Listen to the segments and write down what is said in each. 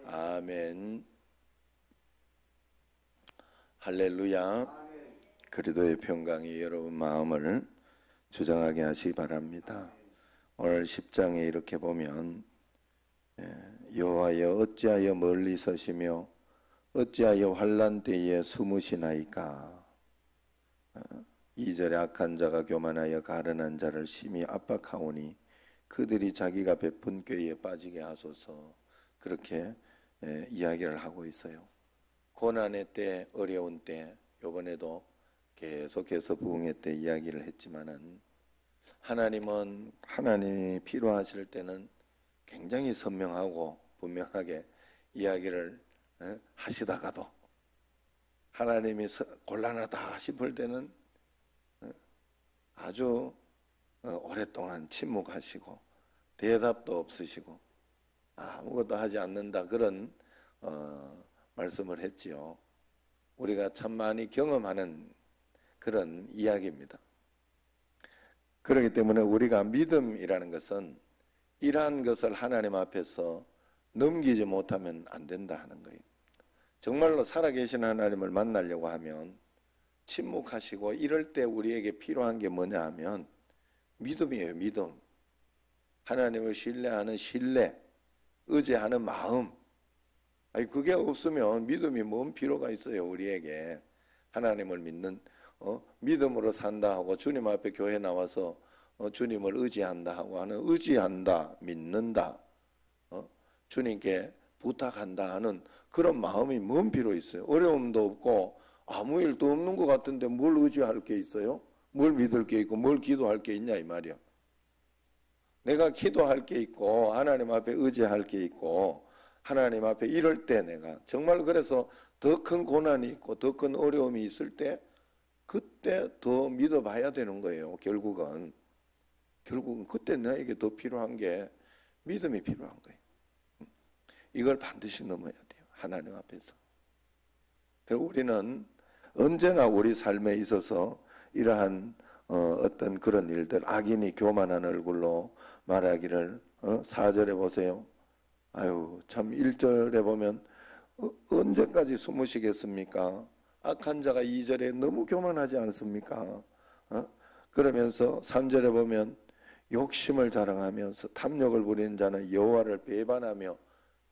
아멘. 할렐루야. 그리스도의 평강이 여러분 마음을 주장하게 하시기 바랍니다. 오늘 10장에 이렇게 보면 여호와여 어찌하여 멀리 서시며 어찌하여 환난 때에 숨으시나이까. 2절에 악한 자가 교만하여 가련한 자를 심히 압박하오니 그들이 자기가 베푼 꾀에 빠지게 하소서. 그렇게 이야기를 하고 있어요. 고난의 때, 어려운 때, 이번에도 계속해서 부흥회 때 이야기를 했지만은 하나님은 하나님이 필요하실 때는 굉장히 선명하고 분명하게 이야기를 하시다가도 하나님이 곤란하다 싶을 때는 아주 오랫동안 침묵하시고 대답도 없으시고 아무것도 하지 않는다, 그런 말씀을 했지요. 우리가 참 많이 경험하는 그런 이야기입니다. 그렇기 때문에 우리가 믿음이라는 것은 이러한 것을 하나님 앞에서 넘기지 못하면 안 된다 하는 거예요. 정말로 살아계신 하나님을 만나려고 하면 침묵하시고 이럴 때 우리에게 필요한 게 뭐냐 하면 믿음이에요. 믿음. 하나님을 신뢰하는 신뢰, 의지하는 마음. 그게 없으면 믿음이 뭔 필요가 있어요. 우리에게 하나님을 믿는 믿음으로 산다 하고 주님 앞에 교회 나와서 주님을 의지한다 하고 하는 의지한다, 믿는다, 주님께 부탁한다 하는 그런 마음이 뭔 필요 있어요. 어려움도 없고 아무 일도 없는 것 같은데 뭘 의지할 게 있어요? 뭘 믿을 게 있고 뭘 기도할 게 있냐 이 말이야. 내가 기도할 게 있고 하나님 앞에 의지할 게 있고 하나님 앞에 이럴 때 내가 정말 그래서 더 큰 고난이 있고 더 큰 어려움이 있을 때 그때 더 믿어봐야 되는 거예요. 결국은 그때 나에게 더 필요한 게 믿음이 필요한 거예요. 이걸 반드시 넘어야 돼요. 하나님 앞에서. 그리고 우리는 언제나 우리 삶에 있어서 이러한 어떤 그런 일들, 악인이 교만한 얼굴로 말하기를 4절에 보세요. 참 1절에 보면 언제까지 숨으시겠습니까? 악한 자가 2절에 너무 교만하지 않습니까? 그러면서 3절에 보면 욕심을 자랑하면서 탐욕을 부리는 자는 여호와를 배반하며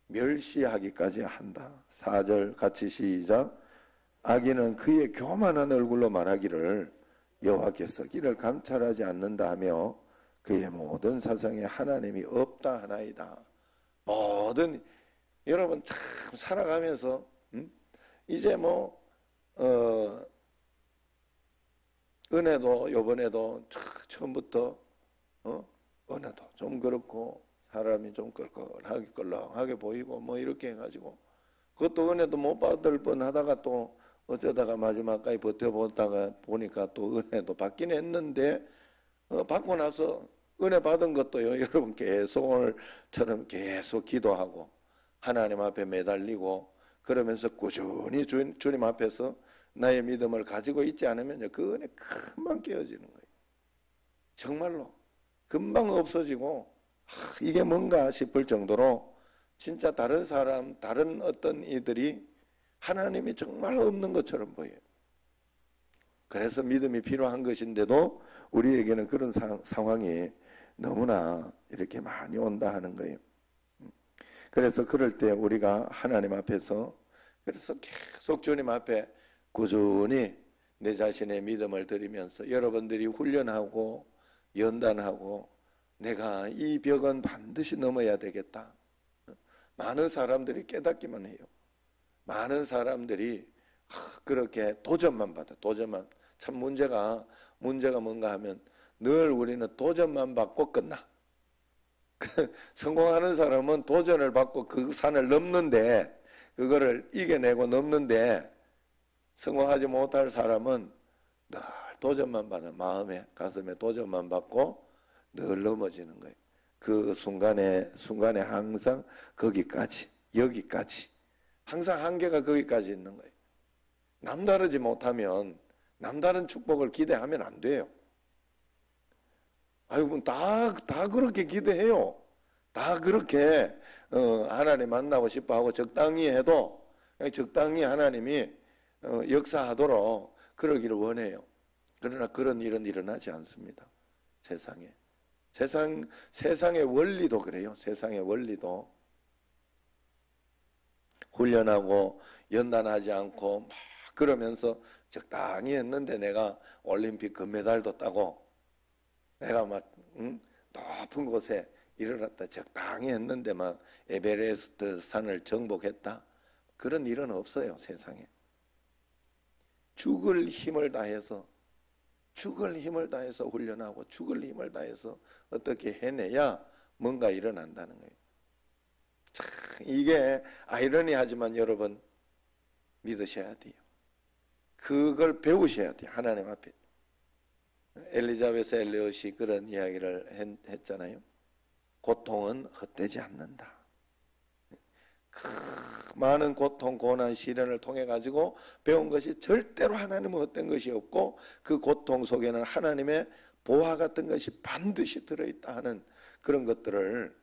멸시하기까지 한다. 4절 같이 시작. 악인은 그의 교만한 얼굴로 말하기를 여호와께서 그를 감찰하지 않는다 하며 그의 모든 사상에 하나님이 없다 하나이다. 모든 여러분 참 살아가면서 이제 은혜도 요번에도 처음부터 은혜도 좀 그렇고 사람이 좀 껄렁하게 보이고 이렇게 해가지고 그것도 은혜도 못 받을 뻔하다가 또 어쩌다가 마지막까지 버텨보다가 보니까 또 은혜도 받긴 했는데 받고 나서 은혜 받은 것도요, 여러분 계속 오늘처럼 계속 기도하고 하나님 앞에 매달리고 그러면서 꾸준히 주님 앞에서 나의 믿음을 가지고 있지 않으면 그 은혜 금방 깨어지는 거예요. 정말로 금방 없어지고 이게 뭔가 싶을 정도로 진짜 다른 사람, 다른 어떤 이들이 하나님이 정말 없는 것처럼 보여요. 그래서 믿음이 필요한 것인데도 우리에게는 그런 상황이 너무나 이렇게 많이 온다 하는 거예요. 그래서 그럴 때 우리가 하나님 앞에서 그래서 계속 주님 앞에 꾸준히 내 자신의 믿음을 드리면서 여러분들이 훈련하고 연단하고 내가 이 벽은 반드시 넘어야 되겠다. 많은 사람들이 깨닫기만 해요. 많은 사람들이 그렇게 도전만 받아. 도전만. 참 문제가 뭔가 하면 늘 우리는 도전만 받고 끝나. 성공하는 사람은 도전을 받고 그 산을 넘는데 그거를 이겨내고 넘는데 성공하지 못할 사람은 늘 도전만 받아. 마음에 가슴에 도전만 받고 늘 넘어지는 거예요. 그 순간에 항상 거기까지 여기까지 항상 한계가 거기까지 있는 거예요. 남다르지 못하면 남다른 축복을 기대하면 안 돼요. 다 그렇게 기대해요. 다 그렇게 하나님 만나고 싶어 하고 적당히 해도 적당히 하나님이 역사하도록 그러기를 원해요. 그러나 그런 일은 일어나지 않습니다. 세상에. 세상의 원리도 그래요. 세상의 원리도. 훈련하고 연단하지 않고 막 그러면서 적당히 했는데 내가 올림픽 금메달도 따고 내가 막 높은 곳에 이르렀다. 적당히 했는데 막 에베레스트 산을 정복했다. 그런 일은 없어요. 세상에. 죽을 힘을 다해서 훈련하고 죽을 힘을 다해서 어떻게 해내야 뭔가 일어난다는 거예요. 참 이게 아이러니하지만 여러분 믿으셔야 돼요. 그걸 배우셔야 돼요. 하나님 앞에. 엘리자베스 엘리엇이 그런 이야기를 했잖아요. 고통은 헛되지 않는다. 많은 고통, 고난, 시련을 통해 가지고 배운 것이 절대로 하나님은 헛된 것이 없고 그 고통 속에는 하나님의 보화 같은 것이 반드시 들어있다 하는 그런 것들을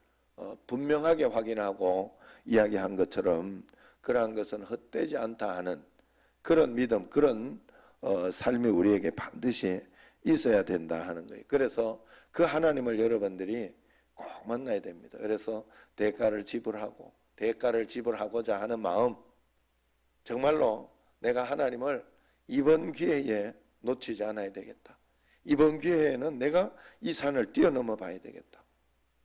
분명하게 확인하고 이야기한 것처럼 그러한 것은 헛되지 않다 하는 그런 믿음, 그런 삶이 우리에게 반드시 있어야 된다 하는 거예요. 그래서 그 하나님을 여러분들이 꼭 만나야 됩니다. 그래서 대가를 지불하고자 하는 마음, 정말로 내가 하나님을 이번 기회에 놓치지 않아야 되겠다. 이번 기회에는 내가 이 산을 뛰어넘어 봐야 되겠다.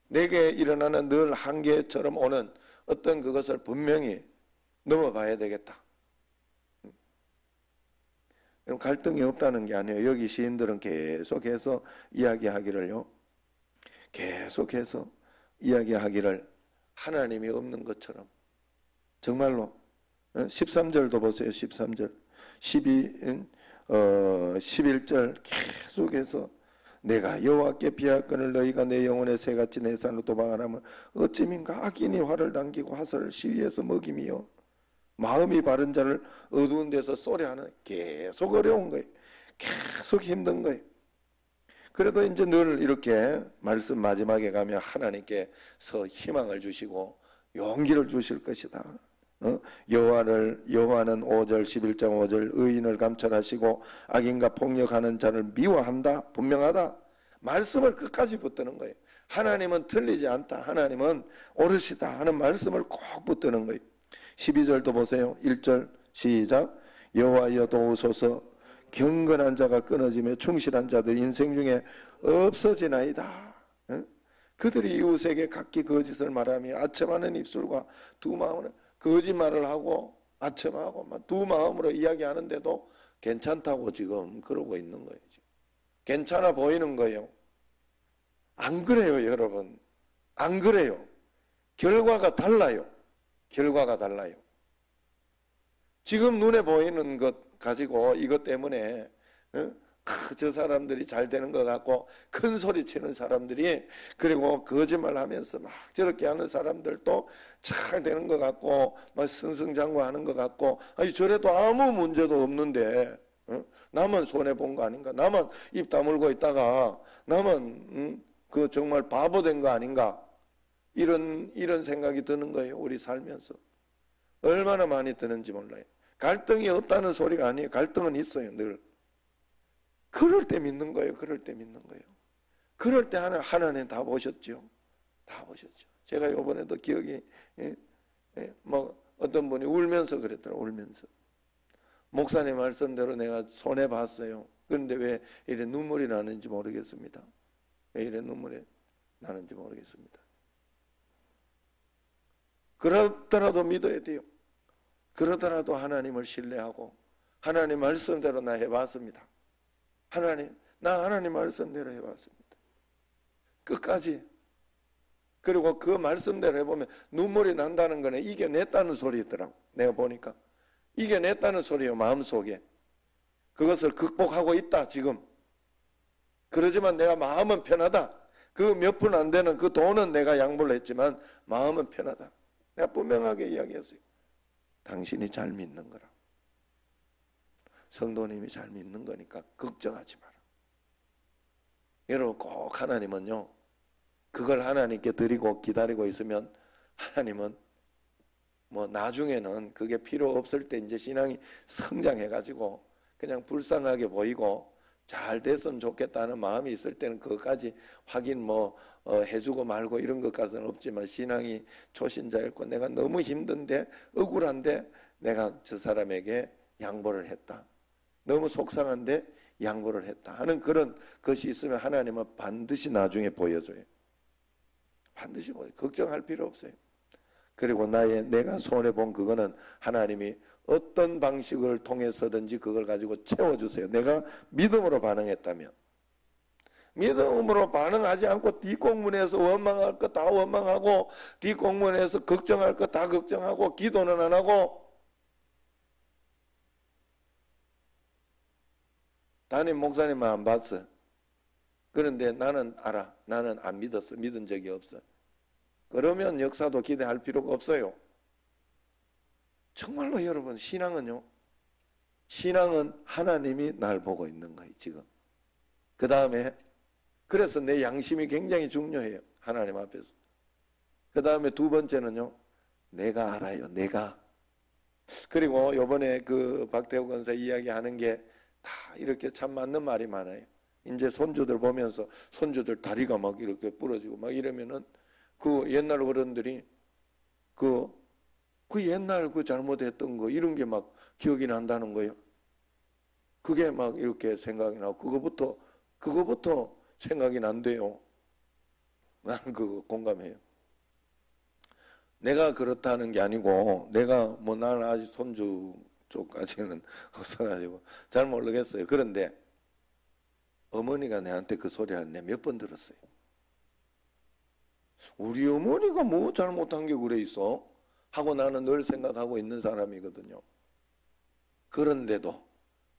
내게 일어나는 늘 한계처럼 오는 어떤 그것을 분명히 넘어봐야 되겠다. 갈등이 없다는 게 아니에요. 여기 시인들은 계속해서 이야기하기를 하나님이 없는 것처럼 정말로 13절도 보세요. 13절 11절 계속해서 내가 여호와께 비하거늘 너희가 내 영혼의 새같이 내 산으로 도망하라면 어찌민가 악인이 화를 당기고 화살을 시위에서 먹임이요 마음이 바른 자를 어두운 데서 쏘려하는 계속 어려운 거예요. 계속 힘든 거예요. 그래도 이제 늘 이렇게 말씀 마지막에 가면 하나님께서 희망을 주시고 용기를 주실 것이다. 여호와는 5절 11장 5절 의인을 감찰하시고 악인과 폭력하는 자를 미워한다. 분명하다. 말씀을 끝까지 붙드는 거예요. 하나님은 틀리지 않다. 하나님은 옳으시다 하는 말씀을 꼭 붙드는 거예요. 12절도 보세요. 1절 시작. 여호와여 도우소서 경건한 자가 끊어지며 충실한 자들 인생 중에 없어지나이다. 그들이 이웃에게 각기 거짓을 말하며 아첨하는 입술과 두 마음으로 거짓말을 하고 아첨하고 두 마음으로 이야기하는데도 괜찮다고 지금 그러고 있는 거예요. 괜찮아 보이는 거예요. 안 그래요, 여러분. 안 그래요. 결과가 달라요. 지금 눈에 보이는 것 가지고 이것 때문에 저 사람들이 잘 되는 것 같고 큰 소리 치는 사람들이 그리고 거짓말하면서 막 저렇게 하는 사람들도 잘 되는 것 같고 막 승승장구하는 것 같고 아니 저래도 아무 문제도 없는데 나만 손해 본 거 아닌가? 나만 입 다물고 있다가 나만 그 정말 바보 된 거 아닌가? 이런 생각이 드는 거예요. 우리 살면서 얼마나 많이 드는지 몰라요. 갈등이 없다는 소리가 아니에요. 갈등은 있어요. 늘. 그럴 때 믿는 거예요. 그럴 때 하나님 다 보셨죠. 다 보셨죠. 제가 이번에도 기억이 뭐 어떤 분이 울면서 그랬더라고요. 울면서. 목사님 말씀대로 내가 손해 봤어요. 그런데 왜 이래 눈물이 나는지 모르겠습니다. 왜 이래 눈물이 나는지 모르겠습니다. 그렇더라도 믿어야 돼요. 그러더라도 하나님을 신뢰하고 하나님 말씀대로 나 해봤습니다. 나 하나님 말씀대로 해봤습니다. 끝까지. 그리고 그 말씀대로 해보면 눈물이 난다는 거는 이겨냈다는 소리더라고. 내가 보니까 이겨냈다는 소리예요. 마음속에 그것을 극복하고 있다 지금. 그러지만 내가 마음은 편하다. 그 몇 푼 안 되는 그 돈은 내가 양보를 했지만 마음은 편하다. 내가 분명하게 이야기했어요. 당신이 잘 믿는 거라. 성도님이 잘 믿는 거니까 걱정하지 마라. 여러분 꼭 하나님은요 그걸 하나님께 드리고 기다리고 있으면 하나님은 뭐 나중에는 그게 필요 없을 때 이제 신앙이 성장해가지고 그냥 불쌍하게 보이고 잘 됐으면 좋겠다는 마음이 있을 때는 그것까지 확인 해주고 말고 이런 것까지는 없지만, 신앙이 초신자였고 내가 너무 힘든데 억울한데 내가 저 사람에게 양보를 했다, 너무 속상한데 양보를 했다 하는 그런 것이 있으면 하나님은 반드시 나중에 보여줘요. 반드시 보여요. 걱정할 필요 없어요. 그리고 내가 손해본 그거는 하나님이 어떤 방식을 통해서든지 그걸 가지고 채워주세요. 내가 믿음으로 반응했다면. 믿음으로 반응하지 않고 뒷공문에서 원망할 거 다 원망하고 뒷공문에서 걱정할 거 다 걱정하고 기도는 안 하고, 담임 목사님은 안 봤어. 그런데 나는 알아. 나는 안 믿었어. 믿은 적이 없어. 그러면 역사도 기대할 필요가 없어요. 정말로 여러분, 신앙은요, 신앙은 하나님이 날 보고 있는 거예요, 지금. 그 다음에, 그래서 내 양심이 굉장히 중요해요, 하나님 앞에서. 그 다음에 두 번째는요, 내가 알아요, 내가. 그리고 요번에 그 박태호 권사 이야기하는 게 다 이렇게 참 맞는 말이 많아요. 이제 손주들 보면서 손주들 다리가 막 이렇게 부러지고 막 이러면은 그 옛날 어른들이 그 옛날 그 잘못했던 거 이런 게 막 기억이 난다는 거예요. 그게 막 이렇게 생각이 나고 그거부터 생각이 난대요. 나는 그거 공감해요. 내가 그렇다는 게 아니고 내가 나는 아직 손주 쪽까지는 없어가지고 잘 모르겠어요. 그런데 어머니가 내한테 그 소리를 내가 몇 번 들었어요. 우리 어머니가 뭐 잘못한 게 그래 있어? 하고 나는 늘 생각하고 있는 사람이거든요. 그런데도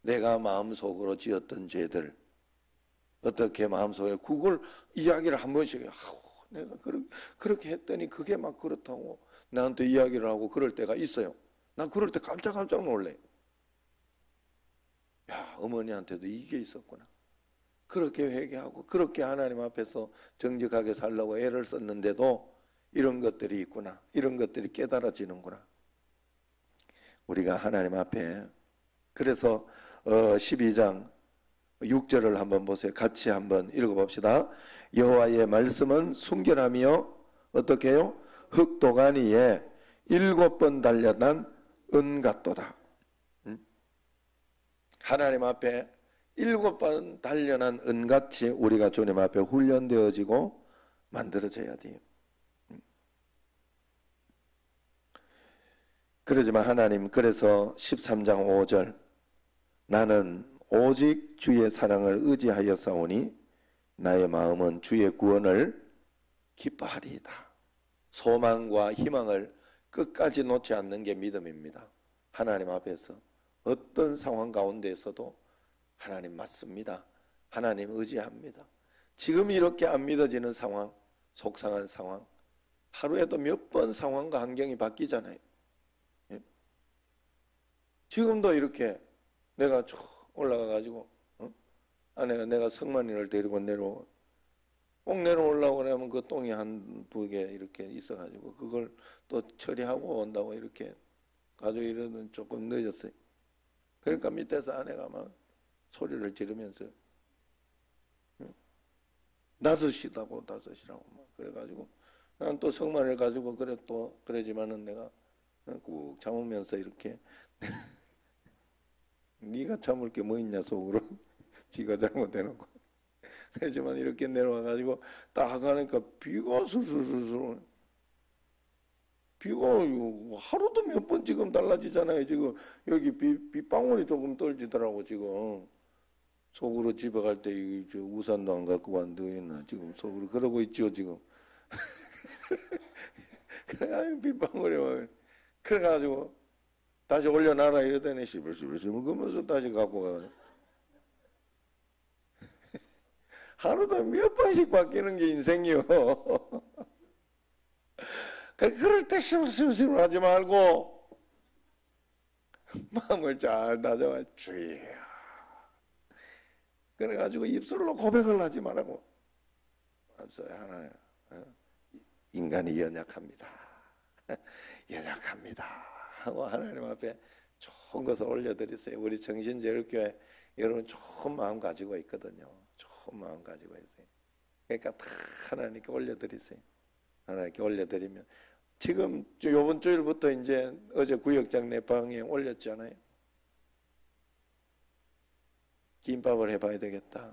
내가 마음속으로 지었던 죄들, 어떻게 마음속에 그걸 이야기를 한 번씩 내가 그렇게 했더니 그게 막 그렇다고 나한테 이야기를 하고 그럴 때가 있어요. 난 그럴 때 깜짝 놀래. 야, 어머니한테도 이게 있었구나. 그렇게 회개하고 그렇게 하나님 앞에서 정직하게 살려고 애를 썼는데도 이런 것들이 있구나. 이런 것들이 깨달아지는구나. 우리가 하나님 앞에, 그래서 12장 6절을 한번 보세요. 같이 한번 읽어봅시다. 여호와의 말씀은 순결하며 어떻게 해요? 흑도가니에 7번 달려난 은 같도다. 하나님 앞에 7번 단련한 은같이 우리가 주님 앞에 훈련되어지고 만들어져야 돼요. 그러지만 하나님, 그래서 13장 5절, 나는 오직 주의 사랑을 의지하여 싸우니 나의 마음은 주의 구원을 기뻐하리이다. 소망과 희망을 끝까지 놓지 않는 게 믿음입니다. 하나님 앞에서 어떤 상황 가운데에서도 하나님 맞습니다. 하나님 의지합니다. 지금 이렇게 안 믿어지는 상황, 속상한 상황, 하루에도 몇 번 상황과 환경이 바뀌잖아요. 예? 지금도 이렇게 내가 올라가가지고 아내가 내가 성만이를 데리고 꼭 내려오려고 하면 그 똥이 한두 개 이렇게 있어가지고 그걸 또 처리하고 온다고 이렇게 가지고 이러면 조금 늦었어요. 그러니까 밑에서 아내가 막 소리를 지르면서 나서시라고 막 그래가지고 난 또 성만을 가지고 그러지만은 내가 꾹 참으면서 이렇게 네가 참을 게 뭐 있냐 속으로 지가 잘못해놓고 그렇지만 이렇게 내려와가지고 딱 하니까 비가 술술술술 비가 하루도 몇 번 지금 달라지잖아요. 지금 여기 빗방울이 조금 떨어지더라고. 지금 속으로 집에 갈 때 우산도 안 갖고 왔는데 지금 속으로 그러고 있죠 지금. 그래가지고 빗방울이 막 그래가지고 다시 올려놔라 이러더니 시벌시벌 그러면서 다시 갖고 가. 하루도 몇 번씩 바뀌는 게 인생이요. 그럴 때 시벌시벌 하지 말고 마음을 잘 다져가 주여. 그래가지고 입술로 고백을 하지 말라고. 하나님, 인간이 연약합니다. 올려드립니다 하고 하나님 앞에 좋은 것을 올려드리세요. 우리 정신제일교회 여러분 좋은 마음 가지고 있거든요. 좋은 마음 가지고 있어요. 그러니까 다 하나님께 올려드리세요. 하나님께 올려드리면 지금 요번 주일부터 이제 어제 구역장 내 방에 올렸잖아요. 김밥을 해봐야 되겠다.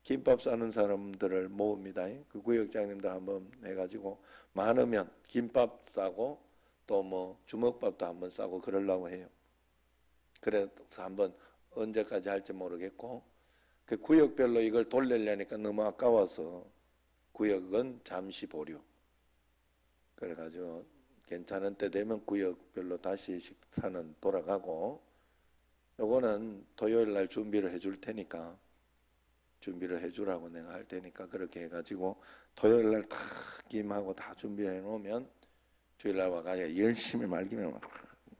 김밥 싸는 사람들을 모읍니다. 그 구역장님들 한번 해가지고 많으면 김밥 싸고 또 뭐 주먹밥도 한번 싸고 그러려고 해요. 그래서 한번 언제까지 할지 모르겠고 그 구역별로 이걸 돌리려니까 너무 아까워서 구역은 잠시 보류. 그래가지고 괜찮은 때 되면 구역별로 다시 식사는 돌아가고 요거는 토요일 날 준비를 해줄 테니까 준비를 해주라고 내가 할 테니까 그렇게 해가지고 토요일 날 다 김하고 다 준비해 놓으면 주일 날 와가지고 열심히 말기면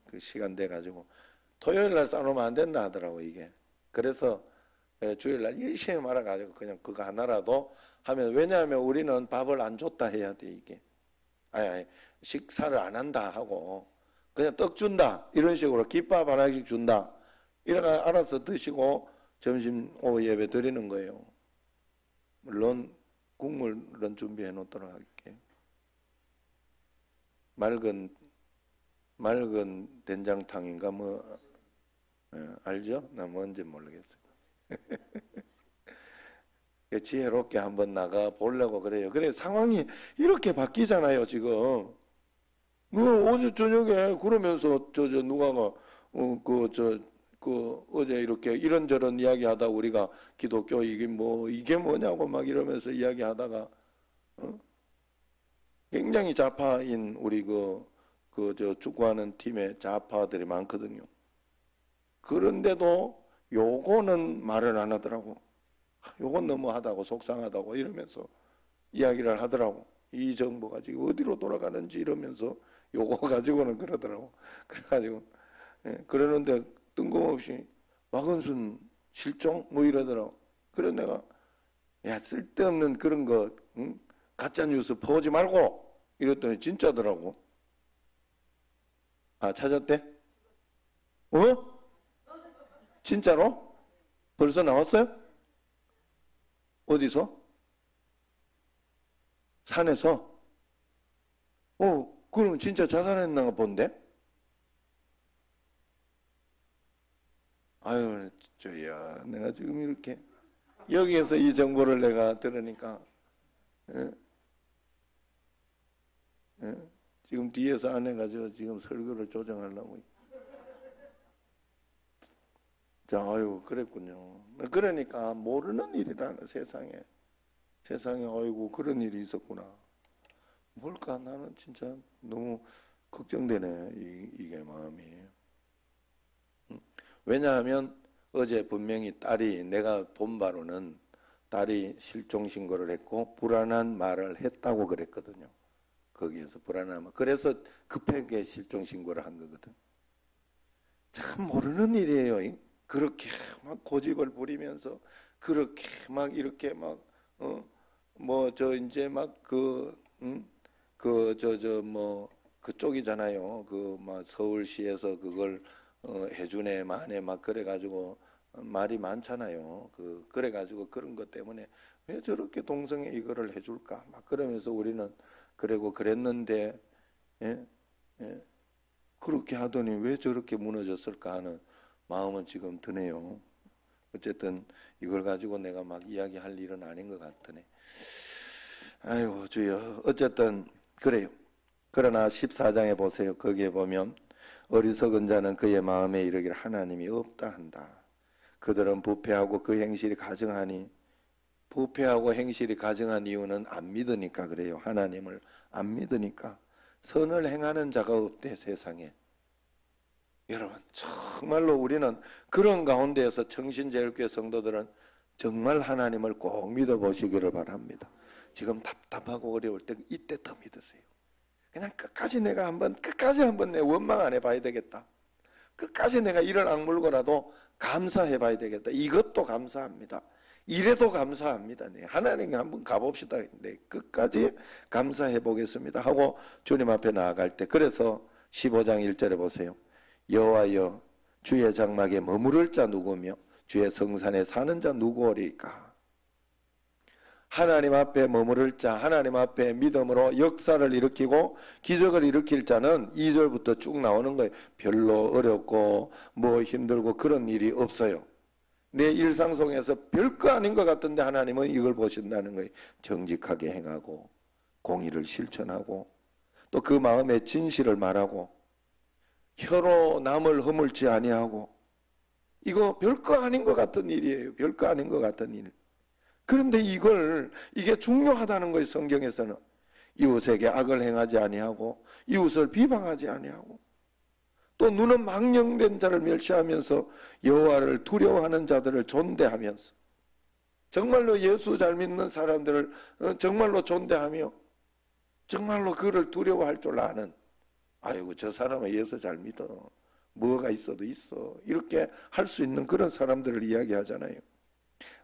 그 시간 돼가지고 토요일 날 싸놓으면 안 된다 하더라고 이게. 그래서 주일 날 열심히 말아가지고 그냥 그거 하나라도 하면 왜냐하면 우리는 밥을 안 줬다 해야 돼 이게. 아니 식사를 안 한다 하고 그냥 떡 준다 이런 식으로 김밥 하나씩 준다 이렇게 알아서 드시고 점심 오후 예배 드리는 거예요. 물론 국물은 준비해 놓도록 할게. 맑은 된장탕인가 뭐 알죠? 나 뭔지 모르겠어요. 지혜롭게 한번 나가 보려고 그래요. 그래 상황이 이렇게 바뀌잖아요 지금. 어제 저녁에 그러면서 누가가 어제 이렇게 이런저런 이야기하다 우리가 기독교 이게 뭐냐고 막 이러면서 이야기하다가 굉장히 좌파인 우리 축구하는 팀에 좌파들이 많거든요. 그런데도 요거는 말을 안 하더라고. 요건 너무하다고 속상하다고 이러면서 이야기를 하더라고. 이 정부가 지금 어디로 돌아가는지 이러면서 요거 가지고는 그러더라고. 그래가지고 그러는데 뜬금없이 박은순 실종 뭐 이러더라고. 그래 내가 야 쓸데없는 그런 거 가짜 뉴스 퍼오지 말고 이랬더니 진짜더라고. 아 찾았대? 진짜로? 벌써 나왔어요? 어디서? 산에서? 그럼 진짜 자살했나 본데? 아유, 저야 내가 지금 이렇게 여기에서 이 정보를 내가 들으니까 지금 뒤에서 아내가 지금 설교를 조정하려고. 자, 아유, 그랬군요. 그러니까 모르는 일이라는 세상에. 아이고, 그런 일이 있었구나. 뭘까? 나는 진짜 너무 걱정되네, 이게 마음이. 왜냐하면 어제 분명히 딸이, 내가 본 바로는 딸이 실종 신고를 했고, 불안한 말을 했다고 그랬거든요. 거기에서 불안한 말. 그래서 급하게 실종 신고를 한 거거든. 참 모르는 일이에요. 그렇게 막 고집을 부리면서 그렇게 막 이렇게 막 이제 막 그쪽이잖아요. 막 서울시에서 그걸 해주네 마네 막 그래가지고 말이 많잖아요. 그래가지고 그런 것 때문에 왜 저렇게 동성애 이거를 해줄까 막 그러면서 우리는 그러고 그랬는데 그렇게 하더니 왜 저렇게 무너졌을까 하는 마음은 지금 드네요. 어쨌든 이걸 가지고 내가 막 이야기할 일은 아닌 것 같으네. 아이고 주여. 어쨌든 그래요. 그러나 14장에 보세요. 거기에 보면 어리석은 자는 그의 마음에 이르기를 하나님이 없다 한다. 그들은 부패하고 그 행실이 가증하니, 부패하고 행실이 가증한 이유는 안 믿으니까 그래요. 하나님을 안 믿으니까. 선을 행하는 자가 없대 세상에. 여러분 정말로 우리는 그런 가운데에서 청신제일교회 성도들은 정말 하나님을 꼭 믿어보시기를 바랍니다. 지금 답답하고 어려울 때 이때 더 믿으세요. 그냥 끝까지 한번 내 원망 안 해봐야 되겠다. 끝까지 내가 이를 악물고라도 감사해봐야 되겠다. 이것도 감사합니다. 이래도 감사합니다. 네. 하나님께 한번 가봅시다. 네. 끝까지 감사해 보겠습니다 하고 주님 앞에 나아갈 때, 그래서 15장 1절에 보세요. 여호와여 주의 장막에 머무를 자 누구며 주의 성산에 사는 자 누구오리까. 하나님 앞에 머무를 자, 하나님 앞에 믿음으로 역사를 일으키고 기적을 일으킬 자는 2절부터 쭉 나오는 거예요. 별로 어렵고 뭐 힘들고 그런 일이 없어요. 내 일상 속에서 별거 아닌 것 같은데 하나님은 이걸 보신다는 거예요. 정직하게 행하고 공의를 실천하고 또 그 마음에 진실을 말하고 혀로 남을 허물지 아니하고. 이거 별거 아닌 것 같은 일이에요. 별거 아닌 것 같은 일. 그런데 이게 중요하다는 거예요. 성경에서는 이웃에게 악을 행하지 아니하고 이웃을 비방하지 아니하고 또 눈은 망령된 자를 멸시하면서 여호와를 두려워하는 자들을 존대하면서 정말로 예수 잘 믿는 사람들을 정말로 존대하며 정말로 그를 두려워할 줄 아는, 아이고 저 사람은 예수 잘 믿어, 뭐가 있어도 있어, 이렇게 할 수 있는 그런 사람들을 이야기하잖아요.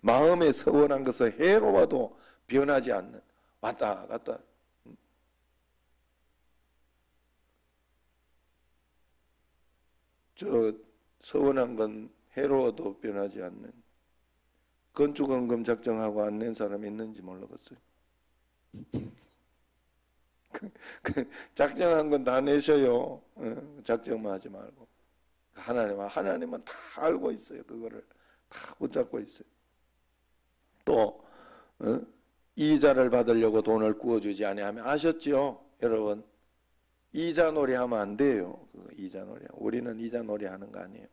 마음에 서원한 것을 해로와도 변하지 않는, 왔다 갔다 저 서원한 건 해로워도 변하지 않는, 건축헌금 작정하고 안 낸 사람이 있는지 모르겠어요. 작정한 건 다 내셔요. 작정만 하지 말고. 하나님은 다 알고 있어요. 그거를 다 붙잡고 있어요. 또 이자를 받으려고 돈을 구워주지 아니하면, 아셨죠? 여러분, 이자놀이 하면 안 돼요. 이자놀이. 우리는 이자놀이 하는 거 아니에요.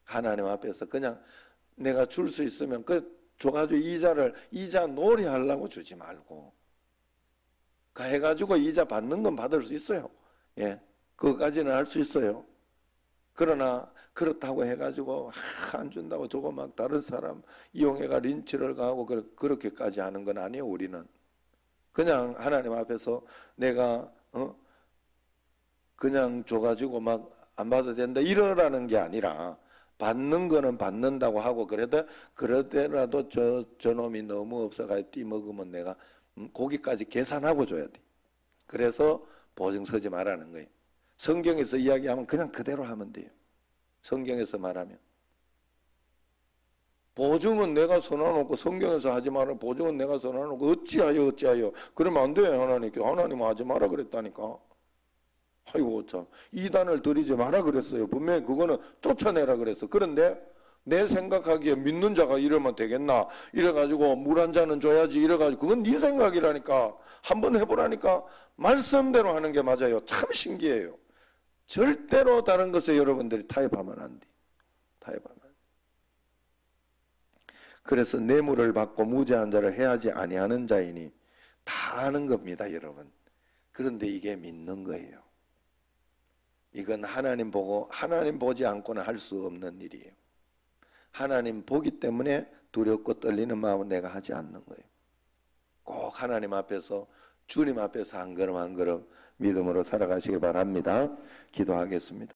하나님 앞에서 그냥 내가 줄 수 있으면 줘가지고 이자놀이 하려고 주지 말고, 해가지고 이자 받는 건 받을 수 있어요. 예, 그거까지는 할 수 있어요. 그러나 그렇다고 해가지고 안 준다고 저거 막 다른 사람 이용해가 린치를 가하고 그렇게까지 하는 건 아니에요. 우리는 그냥 하나님 앞에서 내가 그냥 줘가지고 막 안 받아도 된다 이러라는 게 아니라, 받는 거는 받는다고 하고, 그러더라도 저놈이 너무 없어가지고 띠먹으면 내가 거기까지 계산하고 줘야 돼. 그래서 보증 서지 말라는 거예요. 성경에서 이야기하면 그냥 그대로 하면 돼요. 성경에서 말하면 보증은 내가 선언하고, 성경에서 하지 마라 보증은 내가 선언하고 어찌하여 그러면 안 돼. 하나님은 하지 마라 그랬다니까. 아이고 참, 이단을 드리지 마라 그랬어요. 분명히 그거는 쫓아내라 그랬어. 그런데 내 생각하기에 믿는 자가 이러면 되겠나, 이래가지고 물 한 잔은 줘야지, 이래가지고 그건 네 생각이라니까. 한번 해보라니까. 말씀대로 하는 게 맞아요. 참 신기해요. 절대로 다른 것에 여러분들이 타협하면 안 돼. 타협하면 안 돼. 그래서 뇌물을 받고 무죄한 자를 해하지 아니하는 자이니, 다 아는 겁니다, 여러분. 그런데 이게 믿는 거예요. 이건 하나님 보지 않고는 할 수 없는 일이에요. 하나님 보기 때문에 두렵고 떨리는 마음은 내가 하지 않는 거예요. 꼭 하나님 앞에서, 주님 앞에서 한 걸음 한 걸음 믿음으로 살아가시길 바랍니다. 기도하겠습니다.